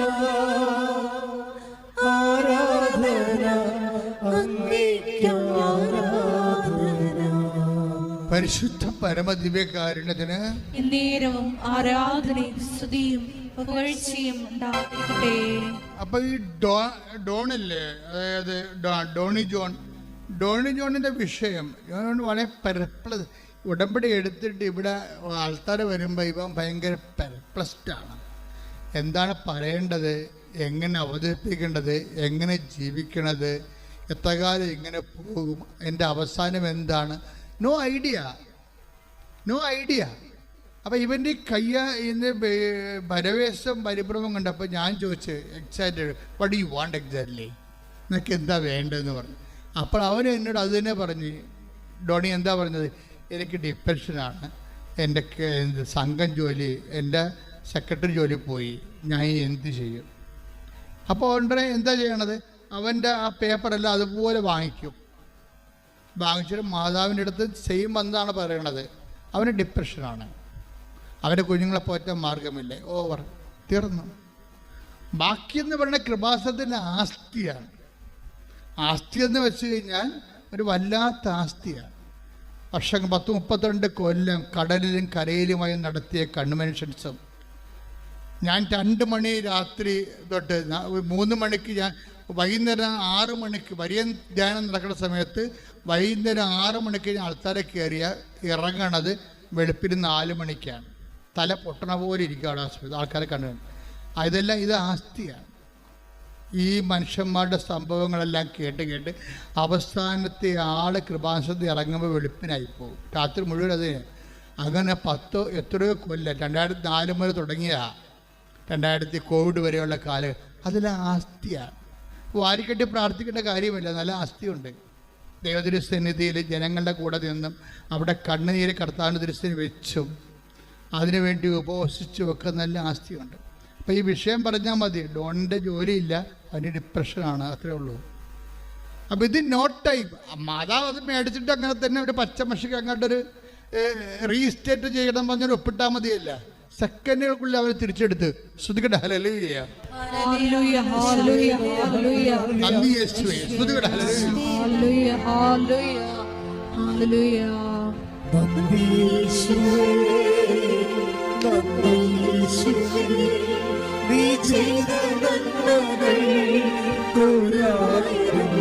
ആരാധന അങ്ങേക്ക് ആരാധന. പരിശുദ്ധ പരമദിവ്യകാരുണ്യത്തിന് എന്നേരവും ആരാധനയും സ്തുതിയും പുകഴ്ചയും ഉണ്ടായിരിക്കട്ടെ. അപ്പൊ ഈ ഡോണില്ലേ, അതായത് ഡോണി ജോണിന്റെ വിഷയം വളരെ പെർപ്ലസ്. ഉടമ്പടി എടുത്തിട്ട് ഇവിടെ ആൾക്കാർ വരുമ്പോൾ ഇവൻ ഭയങ്കര പെർപ്ലസ്ഡാണ്. എന്താണ് പറയേണ്ടത്, എങ്ങനെ അവതരിപ്പിക്കേണ്ടത്, എങ്ങനെ ജീവിക്കണത്, എത്ര കാലം ഇങ്ങനെ പോകും, എൻ്റെ അവസാനം എന്താണ്, നോ ഐഡിയ. അപ്പം ഇവൻ്റെ ഇന്ന് പരവേശം പരിഭ്രമം കണ്ടപ്പോൾ ഞാൻ ചോദിച്ചു, excited, what you want exactly, നിനക്ക് എന്താ വേണ്ടതെന്ന് പറഞ്ഞു. അപ്പോൾ അവൻ എന്നോട് അത് തന്നെ പറഞ്ഞു. ഡോണി എന്താ പറഞ്ഞത്, എനിക്ക് ഡിപ്രഷനാണ്, എൻ്റെ സംഘം ജോലി, എൻ്റെ സെക്രട്ടറി ജോലി പോയി, ഞാൻ എന്ത് ചെയ്യും? അപ്പോൾ ഉടനെ എന്താ ചെയ്യണത്, അവൻ്റെ ആ പേപ്പറെല്ലാം അതുപോലെ വാങ്ങിച്ചിട്ട് മാതാവിൻ്റെ അടുത്ത് സെയിം എന്താണ് പറയണത്, അവന് ഡിപ്രഷനാണ്, അവൻ്റെ കുഞ്ഞുങ്ങളെ പോറ്റാൻ മാർഗമില്ല, ഓവർ, തീർന്നു. ബാക്കിയെന്ന് പറയുന്ന കൃപാസനത്തിൻ്റെ ആസ്തിയാണ്. ആസ്തി എന്ന് വെച്ച് കഴിഞ്ഞാൽ ഒരു വല്ലാത്ത ആസ്തിയാണ്. വർഷം 10-32 കൊല്ലം കടലിലും കരയിലുമായി നടത്തിയ കൺവെൻഷൻസും, ഞാൻ 2 മണി രാത്രി തൊട്ട് 3 മണിക്ക്, ഞാൻ വൈകുന്നേരം 6 മണിക്ക് വലിയ ധ്യാനം നടക്കുന്ന സമയത്ത് വൈകുന്നേരം 6 മണിക്ക് ഞാൻ ആൾക്കാരെ കയറിയ ഇറങ്ങണത് വെളുപ്പിന് 4 മണിക്കാണ്. തല പൊട്ടണ പോലെ ഇരിക്കുകയാണ് ആൾക്കാരെ കണ്ടു. ഇതെല്ലാം ഇത് ആസ്തിയാണ്. ഈ മനുഷ്യന്മാരുടെ സംഭവങ്ങളെല്ലാം കേട്ട് അവസാനത്തെ ആൾ കൃപാസനത്തിൽ ഇറങ്ങുമ്പോൾ വെളുപ്പിനായി പോകും, രാത്രി മുഴുവൻ. അത് അങ്ങനെ 10 എത്രയോ കൊല്ലം, 2004 മുതൽ തുടങ്ങിയ 2000 കോവിഡ് വരെയുള്ള കാലം, അതെല്ലാം ആസ്തിയാണ്. വാരിക്കെട്ടി പ്രാർത്ഥിക്കേണ്ട കാര്യമില്ല, നല്ല ആസ്തിയുണ്ട്. ദൈവതിരുസന്നിധിയിൽ ജനങ്ങളുടെ കൂടെ നിന്നും അവിടെ കണ്ണുനീര് കർത്താവിൻ്റെ തിരുസന്നിധി വെച്ചും അതിനുവേണ്ടി ഉപവസിച്ചും ഒക്കെ നല്ല ആസ്തിയുണ്ട്. അപ്പോൾ ഈ വിഷയം പറഞ്ഞാൽ മതി, ഡോണിൻ്റെ ജോലിയില്ല, അവന് ഡിപ്രഷനാണ്, അത്രേ ഉള്ളൂ. അപ്പോൾ ഇത് നോട്ട് ടൈം. മാതാവ് അത് മേടിച്ചിട്ട് അങ്ങനെ തന്നെ ഒരു പച്ചമഷിക്ക് അങ്ങോട്ടൊരു റീസ്റ്റേറ്റ് ചെയ്യണം പറഞ്ഞൊരു ഒപ്പിട്ടാൽ മതിയല്ല, സെക്കൻഡുകൾക്കുള്ളിൽ അവർ തിരിച്ചെടുത്ത് ശ്രുതികട ഹല്ലേലൂയ ഹല്ലേലൂയ ഹല്ലേലൂയ ഹല്ലേലൂയ നന്ദി യേശുവേ ശ്രുതികട ഹല്ലേലൂയ ഹല്ലേലൂയ ഹല്ലേലൂയ. നന്ദി യേശുവേ നന്ദി യേശുവേ നീ ചെയ്ത നന്മകൾ കോരായിരം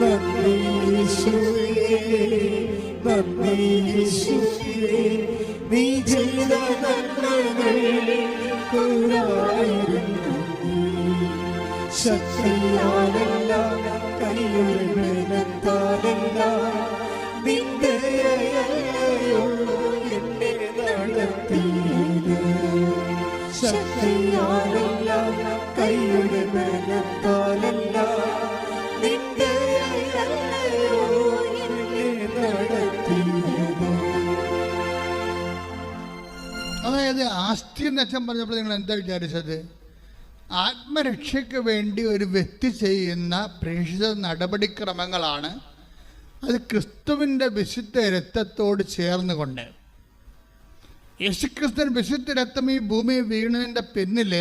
നന്ദി യേശുവേ നന്ദി യേശുവേ നീ ചെയ്ത നന്മകൾ കോരായിരം ശക്തിയാലല്ല കൈയുടെ ബലത്താലല്ല നിന്റെ ദയയല്ലയോ എന്നെ നടത്തിയത് ശക്തിയാലല്ല കൈയുടെ ബലത്താലല്ല നിന്റെ ദയയല്ലയോ എന്നെ നടത്തിയത്. അതായത് ആസ്തി എന്ന് അച്ഛൻ പറഞ്ഞപ്പോൾ നിങ്ങൾ എന്താ വിചാരിച്ചത്? ആത്മരക്ഷയ്ക്ക് വേണ്ടി ഒരു വ്യക്തി ചെയ്യുന്ന പ്രേക്ഷിത നടപടിക്രമങ്ങളാണ്. അത് ക്രിസ്തുവിൻ്റെ വിശുദ്ധ രക്തത്തോട് ചേർന്നുകൊണ്ട്, യേശുക്രിസ്തുവിൻ്റെ വിശുദ്ധ രക്തം ഈ ഭൂമി വീണതിൻ്റെ പിന്നിൽ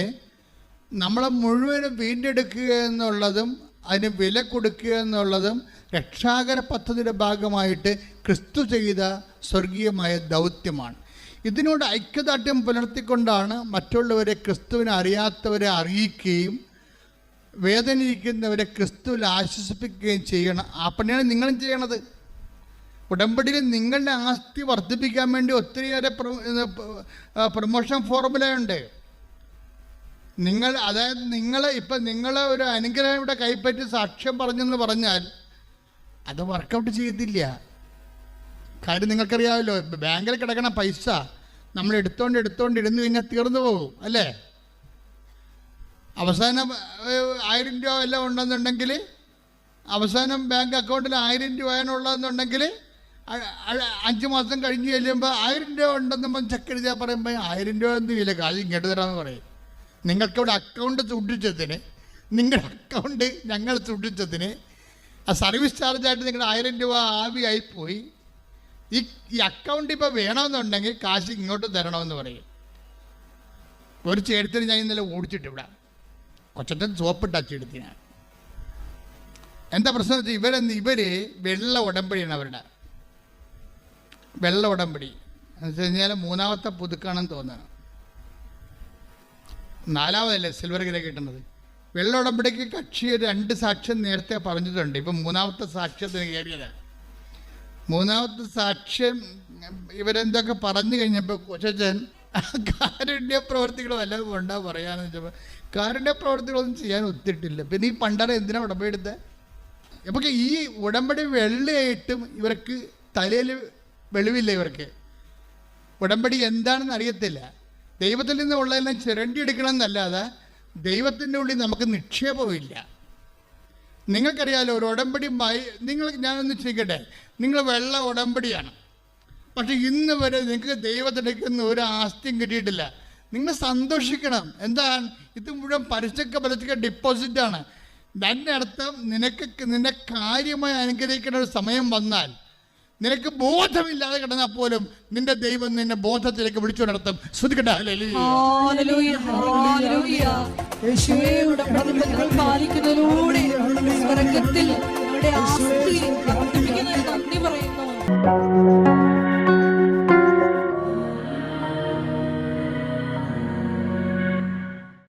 നമ്മളെ മുഴുവനും വീണ്ടെടുക്കുക എന്നുള്ളതും അതിന് വില കൊടുക്കുക എന്നുള്ളതും രക്ഷാകര പദ്ധതിയുടെ ഭാഗമായിട്ട് ക്രിസ്തു ചെയ്ത സ്വർഗീയമായ ദൗത്യമാണ്. ഇതിനോട് ഐക്യദാർഢ്യം പുലർത്തിക്കൊണ്ടാണ് മറ്റുള്ളവരെ, ക്രിസ്തുവിനെ അറിയാത്തവരെ അറിയിക്കുകയും വേദനിക്കുന്നവരെ ക്രിസ്തുവിൽ ആശ്വസിപ്പിക്കുകയും ചെയ്യണം. ആ പണിയാണ് നിങ്ങളും ചെയ്യണത്. ഉടമ്പടിയിൽ നിങ്ങളുടെ ആസ്തി വർദ്ധിപ്പിക്കാൻ വേണ്ടി ഒത്തിരിയേറെ പ്രൊമോഷൻ ഫോർമുലയുണ്ട്. നിങ്ങൾ, അതായത് നിങ്ങൾ ഒരു അനുഗ്രഹം ഇവിടെ കൈപ്പറ്റി സാക്ഷ്യം പറഞ്ഞെന്ന് പറഞ്ഞാൽ അത് വർക്കൗട്ട് ചെയ്യത്തില്ല. കാര്യം നിങ്ങൾക്കറിയാമല്ലോ, ബാങ്കിൽ കിടക്കണ പൈസ നമ്മൾ എടുത്തോണ്ട് ഇരുന്ന് കഴിഞ്ഞാൽ തീർന്നു പോകും അല്ലേ. അവസാനം 1000 രൂപ എല്ലാം ഉണ്ടെന്നുണ്ടെങ്കിൽ, അവസാനം ബാങ്ക് അക്കൗണ്ടിൽ 1000 രൂപയാണ് ഉള്ളതെന്നുണ്ടെങ്കിൽ 5 മാസം കഴിഞ്ഞ് ചെല്ലുമ്പോൾ 1000 രൂപ ഉണ്ടെന്ന് ചെക്ക് എഴുതിയാൽ പറയുമ്പോൾ 1000 രൂപ ഒന്നും ഇല്ല, കാശ് ഇങ്ങോട്ട് തരാമെന്ന് പറയും. നിങ്ങൾക്കിവിടെ അക്കൗണ്ട് സൂക്ഷിച്ചതിന്, നിങ്ങളുടെ അക്കൗണ്ട് ഞങ്ങൾ സൂക്ഷിച്ചതിന് ആ സർവീസ് ചാർജായിട്ട് നിങ്ങളുടെ 1000 രൂപ ആവിയായിപ്പോയി. ഈ അക്കൗണ്ട് ഇപ്പോൾ വേണമെന്നുണ്ടെങ്കിൽ കാശ് ഇങ്ങോട്ട് തരണമെന്ന് പറയും. ഒരു ചേട്ടത്തിന് ഞാൻ ഇന്നലെ ഓടിച്ചിട്ട് ഇവിടെ കൊച്ചറ്റൻ സോപ്പിട്ട് അച്ചെടുത്തിനാണ്. എന്താ പ്രശ്നം വെച്ചാൽ ഇവർ വെള്ള ഉടമ്പടിയാണ് അവരുടെ. വെള്ള ഉടമ്പടി എന്ന് വെച്ച് കഴിഞ്ഞാൽ 3ാമത്തെ പുതുക്കാണെന്ന് തോന്നുന്നു, 4ാമതല്ലേ സിൽവർ ഗ്രേ കിട്ടുന്നത്. വെള്ള ഉടമ്പടിക്ക് കക്ഷി 2 സാക്ഷ്യം നേരത്തെ പറഞ്ഞിട്ടുണ്ട്. ഇപ്പം 3ാമത്തെ സാക്ഷ്യത്തിന് കയറിയതാണ്. 3ാമത്തെ സാക്ഷ്യം ഇവരെന്തൊക്കെ പറഞ്ഞു കഴിഞ്ഞപ്പോൾ കൊച്ചച്ഛൻ കാരുണ്യ പ്രവർത്തികളും എല്ലാം ഉണ്ടാ പറയാന്ന് വെച്ചപ്പോൾ കാരുണ്യ പ്രവർത്തികളൊന്നും ചെയ്യാൻ ഒത്തിട്ടില്ല. പിന്നെ ഈ പണ്ടാരം എന്തിനാണ് ഉടമ്പടി എടുത്തത്? അപ്പോൾ ഈ ഉടമ്പടി വെള്ളയായിട്ടും ഇവർക്ക് തലയിൽ വെളിവില്ല. ഇവർക്ക് ഉടമ്പടി എന്താണെന്ന് അറിയത്തില്ല. ദൈവത്തിൽ നിന്നുള്ളതെല്ലാം ചിരണ്ടി എടുക്കണം എന്നല്ലാതെ ദൈവത്തിൻ്റെ ഉള്ളിൽ നമുക്ക് നിക്ഷേപമില്ല. നിങ്ങൾക്കറിയാമല്ലോ, ഒരു ഉടമ്പടി ഞാനൊന്ന് ചെയ്യട്ടെ, നിങ്ങൾ വെള്ള ഉടമ്പടിയാണ്, പക്ഷെ ഇന്ന് വരെ നിങ്ങൾക്ക് ദൈവത്തിനേക്കൊന്നും ഒരു ആസ്തിയും കിട്ടിയിട്ടില്ല. നിങ്ങൾ സന്തോഷിക്കണം. എന്താണ് ഇത്? മുഴുവൻ പരസ്യ ഡിപ്പോസിറ്റാണ്. അതിൻ്റെ അർത്ഥം നിന്നെ കാര്യമായി അനുഗ്രഹിക്കുന്ന ഒരു സമയം വന്നാൽ, നിനക്ക് ബോധമില്ലാതെ കിടന്നാൽ പോലും നിന്റെ ദൈവം നിന്നെ ബോധത്തിലേക്ക് വിളിച്ചു നടത്തും. ശ്രദ്ധിക്കട്ടെ. പാലിക്കുന്നതിലൂടെ സ്വർഗ്ഗത്തിൽ ഞങ്ങളുടെ ആസ്തി വർദ്ധിപ്പിക്കുന്നതിന് നന്ദി പറയുന്നു.